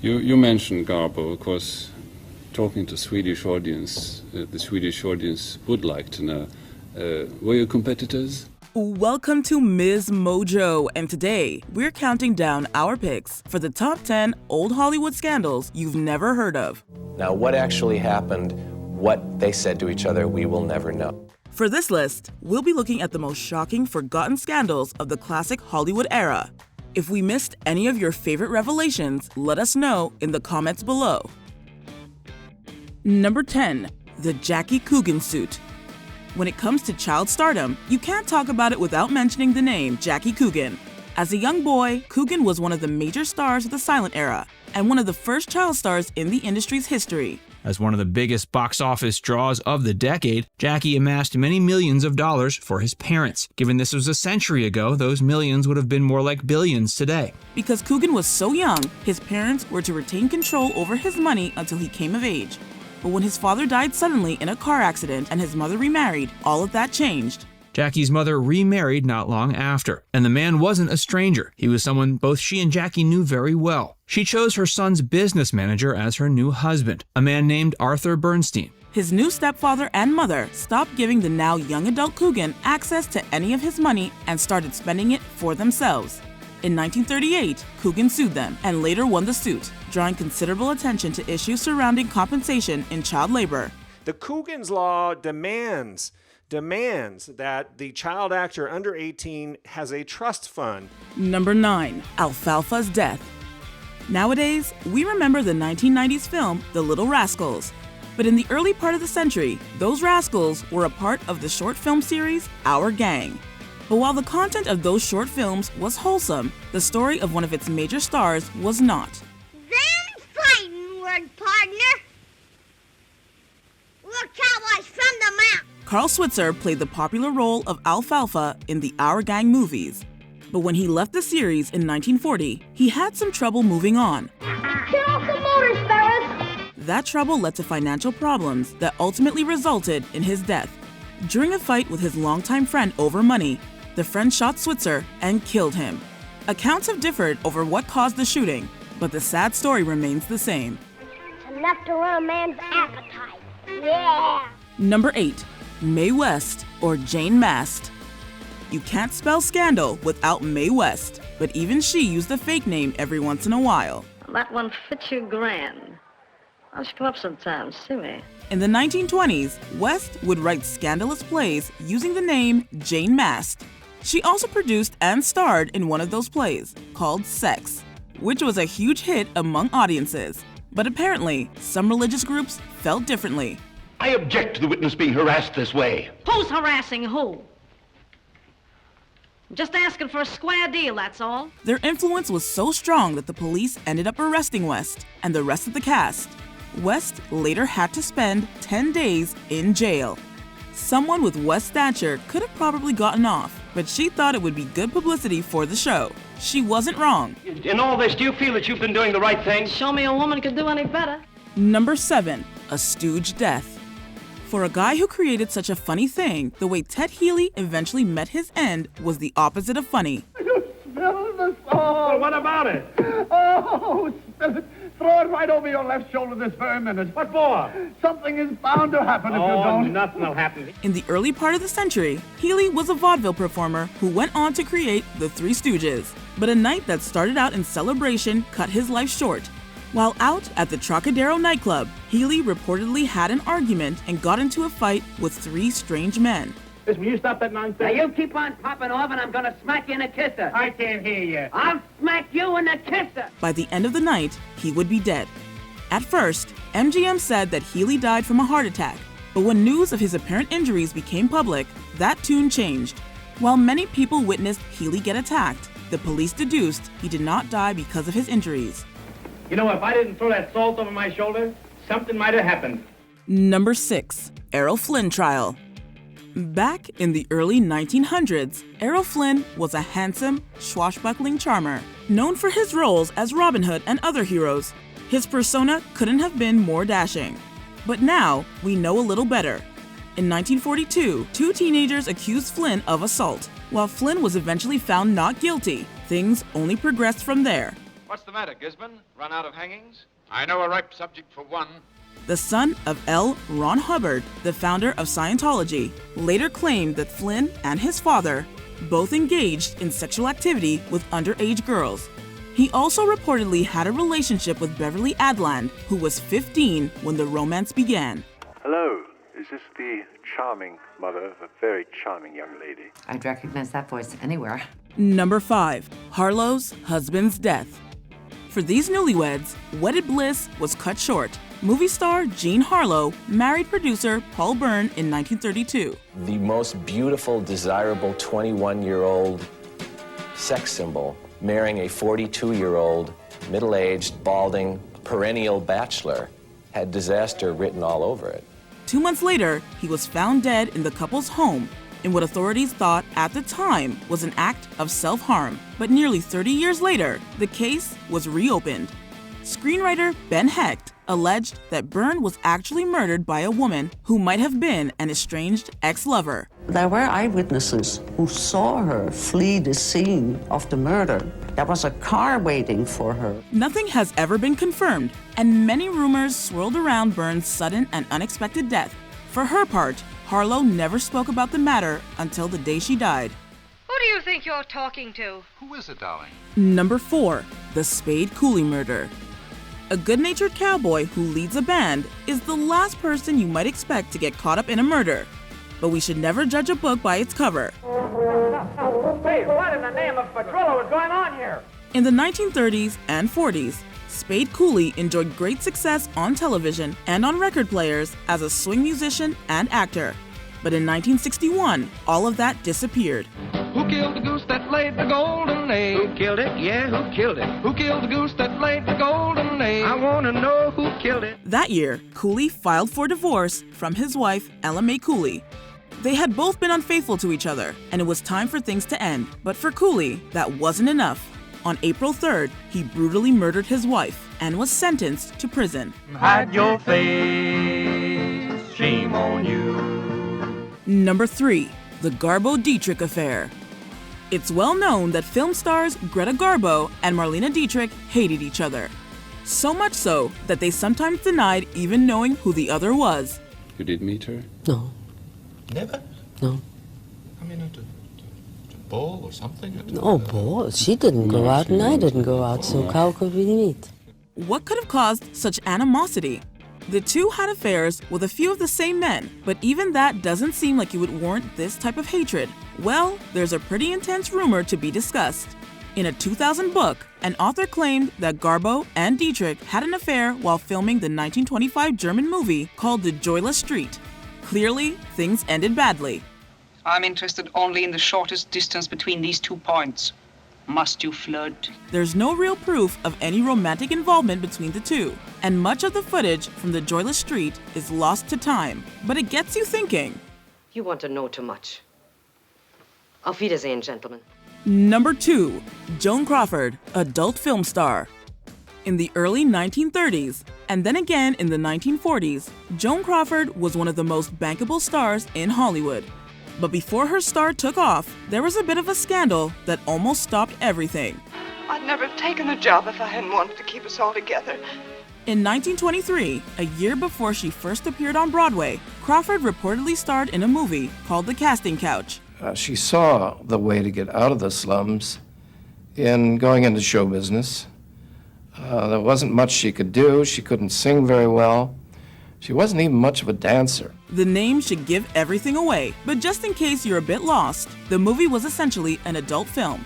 You mentioned Garbo, of course. Talking to Swedish audience, the Swedish audience would like to know, were you competitors? Welcome to MsMojo, and today we're counting down our picks for the top 10 old Hollywood scandals you've never heard of. Now, what actually happened, what they said to each other, we will never know. For this list, we'll be looking at the most shocking, forgotten scandals of the classic Hollywood era. If we missed any of your favorite revelations, let us know in the comments below. Number 10. The Jackie Coogan suit. When it comes to child stardom, you can't talk about it without mentioning the name Jackie Coogan. As a young boy, Coogan was one of the major stars of the silent era, and one of the first child stars in the industry's history. As one of the biggest box office draws of the decade, Jackie amassed many millions of dollars for his parents. Given this was a century ago, those millions would have been more like billions today. Because Coogan was so young, his parents were to retain control over his money until he came of age. But when his father died suddenly in a car accident and his mother remarried, all of that changed. Jackie's mother remarried not long after, and the man wasn't a stranger. He was someone both she and Jackie knew very well. She chose her son's business manager as her new husband, a man named Arthur Bernstein. His new stepfather and mother stopped giving the now young adult Coogan access to any of his money and started spending it for themselves. In 1938, Coogan sued them and later won the suit, drawing considerable attention to issues surrounding compensation in child labor. The Coogan's Law demands that the child actor under 18 has a trust fund. Number 9. Alfalfa's death. Nowadays, we remember the 1990s film The Little Rascals. But in the early part of the century, those rascals were a part of the short film series Our Gang. But while the content of those short films was wholesome, the story of one of its major stars was not. Them fighting word, partner. We're cowboys from the mountain. Carl Switzer played the popular role of Alfalfa in the Our Gang movies. But when he left the series in 1940, he had some trouble moving on. Get off the motors, fellas. That trouble led to financial problems that ultimately resulted in his death. During a fight with his longtime friend over money, the friend shot Switzer and killed him. Accounts have differed over what caused the shooting, but the sad story remains the same. It's enough to run a man's appetite. Yeah. Number 8. Mae West or Jane Mast. You can't spell scandal without Mae West, but even she used a fake name every once in a while. That one fits you grand. I should come up sometime, see me. In the 1920s, West would write scandalous plays using the name Jane Mast. She also produced and starred in one of those plays, called Sex, which was a huge hit among audiences. But apparently, some religious groups felt differently. I object to the witness being harassed this way. Who's harassing who? I'm just asking for a square deal, that's all. Their influence was so strong that the police ended up arresting West and the rest of the cast. West later had to spend 10 days in jail. Someone with West's stature could have probably gotten off, but she thought it would be good publicity for the show. She wasn't wrong. In all this, do you feel that you've been doing the right thing? Show me a woman could do any better. Number 7. A stooge death. For a guy who created such a funny thing, the way Ted Healy eventually met his end was the opposite of funny. You spilled the salt. Well, what about it? Oh, spill it. Throw it right over your left shoulder this very minute. What for? Something is bound to happen if you don't. Nothing will happen. In the early part of the century, Healy was a vaudeville performer who went on to create The Three Stooges. But a night that started out in celebration cut his life short. While out at the Trocadero nightclub, Healy reportedly had an argument and got into a fight with 3 strange men. Listen, will you stop that nonsense? Now, you keep on popping off and I'm gonna smack you in the kisser. I can't hear you. I'll smack you in the kisser. By the end of the night, he would be dead. At first, MGM said that Healy died from a heart attack, but when news of his apparent injuries became public, that tune changed. While many people witnessed Healy get attacked, the police deduced he did not die because of his injuries. You know, if I didn't throw that salt over my shoulder, something might have happened. Number 6. Errol Flynn trial. Back in the early 1900s, Errol Flynn was a handsome, swashbuckling charmer, known for his roles as Robin Hood and other heroes. His persona couldn't have been more dashing. But now, we know a little better. In 1942, 2 teenagers accused Flynn of assault. While Flynn was eventually found not guilty, things only progressed from there. What's the matter, Gisborne? Run out of hangings? I know a ripe subject for one. The son of L. Ron Hubbard, the founder of Scientology, later claimed that Flynn and his father both engaged in sexual activity with underage girls. He also reportedly had a relationship with Beverly Adland, who was 15 when the romance began. Hello, is this the charming mother of a very charming young lady? I'd recognize that voice anywhere. Number 5. Harlow's husband's death. For these newlyweds, wedded bliss was cut short. Movie star Jean Harlow married producer Paul Byrne in 1932. The most beautiful, desirable 21-year-old sex symbol marrying a 42-year-old, middle-aged, balding, perennial bachelor had disaster written all over it. 2 months later, he was found dead in the couple's home in what authorities thought at the time was an act of self-harm. But nearly 30 years later, the case was reopened. Screenwriter Ben Hecht alleged that Byrne was actually murdered by a woman who might have been an estranged ex-lover. There were eyewitnesses who saw her flee the scene of the murder. There was a car waiting for her. Nothing has ever been confirmed, and many rumors swirled around Byrne's sudden and unexpected death. For her part, Harlow never spoke about the matter until the day she died. Who do you think you're talking to? Who is it, darling? Number 4. The Spade Cooley murder. A good-natured cowboy who leads a band is the last person you might expect to get caught up in a murder. But we should never judge a book by its cover. Spade, what in the name of Petrillo is going on here? In the 1930s and 40s, Spade Cooley enjoyed great success on television and on record players as a swing musician and actor. But in 1961, all of that disappeared. Who killed the goose that laid the golden egg? Who killed it? Yeah, who killed it? Who killed the goose that laid the golden egg? I want to know who killed it. That year, Cooley filed for divorce from his wife, Ella Mae Cooley. They had both been unfaithful to each other, and it was time for things to end. But for Cooley, that wasn't enough. On April 3rd, he brutally murdered his wife and was sentenced to prison. Hide your face, shame on you. Number 3. The Garbo Dietrich affair. It's well known that film stars Greta Garbo and Marlene Dietrich hated each other. So much so that they sometimes denied even knowing who the other was. You did meet her? No. Never? No. I mean, at a ball or something? No, ball? She didn't go out and I didn't go out, so how could we meet? What could have caused such animosity? The two had affairs with a few of the same men, but even that doesn't seem like it would warrant this type of hatred. Well, there's a pretty intense rumor to be discussed. In a 2000 book, an author claimed that Garbo and Dietrich had an affair while filming the 1925 German movie called The Joyless Street. Clearly, things ended badly. I'm interested only in the shortest distance between these 2 points. Must you flirt? There's no real proof of any romantic involvement between the two, and much of the footage from The Joyless Street is lost to time. But it gets you thinking. You want to know too much. Auf Wiedersehen, gentlemen. Number 2. Joan Crawford, adult film star. In the early 1930s, and then again in the 1940s, Joan Crawford was one of the most bankable stars in Hollywood. But before her star took off, there was a bit of a scandal that almost stopped everything. I'd never have taken the job if I hadn't wanted to keep us all together. In 1923, a year before she first appeared on Broadway, Crawford reportedly starred in a movie called The Casting Couch. She saw the way to get out of the slums in going into show business. There wasn't much she could do. She couldn't sing very well. She wasn't even much of a dancer. The name should give everything away, but just in case you're a bit lost, the movie was essentially an adult film.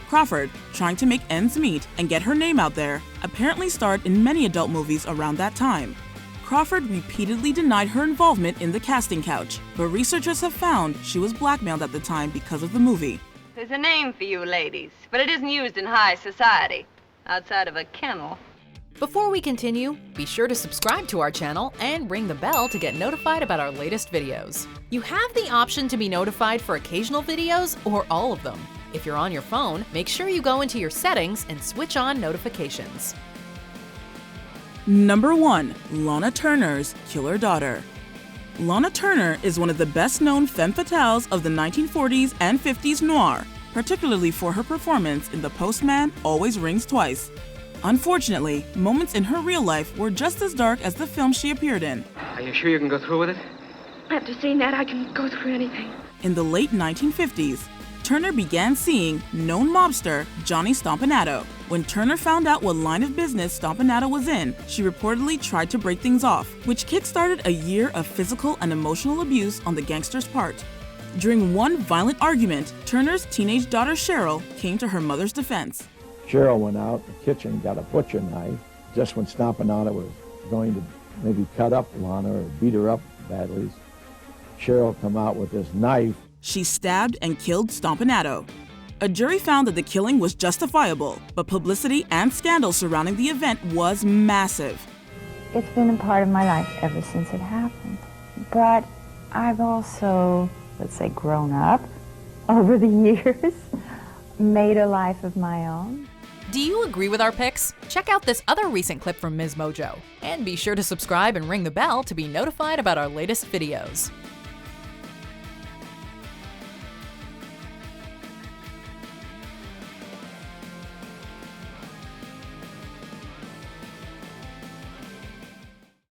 Crawford, trying to make ends meet and get her name out there, apparently starred in many adult movies around that time. Crawford repeatedly denied her involvement in The Casting Couch, but researchers have found she was blackmailed at the time because of the movie. There's a name for you ladies, but it isn't used in high society, outside of a kennel. Before we continue, be sure to subscribe to our channel and ring the bell to get notified about our latest videos. You have the option to be notified for occasional videos or all of them. If you're on your phone, make sure you go into your settings and switch on notifications. Number 1. Lana Turner's Killer Daughter. Lana Turner is one of the best-known femme fatales of the 1940s and 50s noir, particularly for her performance in The Postman Always Rings Twice. Unfortunately, moments in her real life were just as dark as the film she appeared in. Are you sure you can go through with it? After seeing that, I can go through anything. In the late 1950s, Turner began seeing known mobster Johnny Stompanato. When Turner found out what line of business Stompanato was in, she reportedly tried to break things off, which kick-started a year of physical and emotional abuse on the gangster's part. During one violent argument, Turner's teenage daughter Cheryl came to her mother's defense. Cheryl went out in the kitchen, got a butcher knife. Just when Stompanato was going to maybe cut up Lana or beat her up badly, Cheryl come out with this knife. She stabbed and killed Stompanato. A jury found that the killing was justifiable, but publicity and scandal surrounding the event was massive. It's been a part of my life ever since it happened. But I've also, let's say, grown up over the years, made a life of my own. Do you agree with our picks? Check out this other recent clip from MsMojo. And be sure to subscribe and ring the bell to be notified about our latest videos.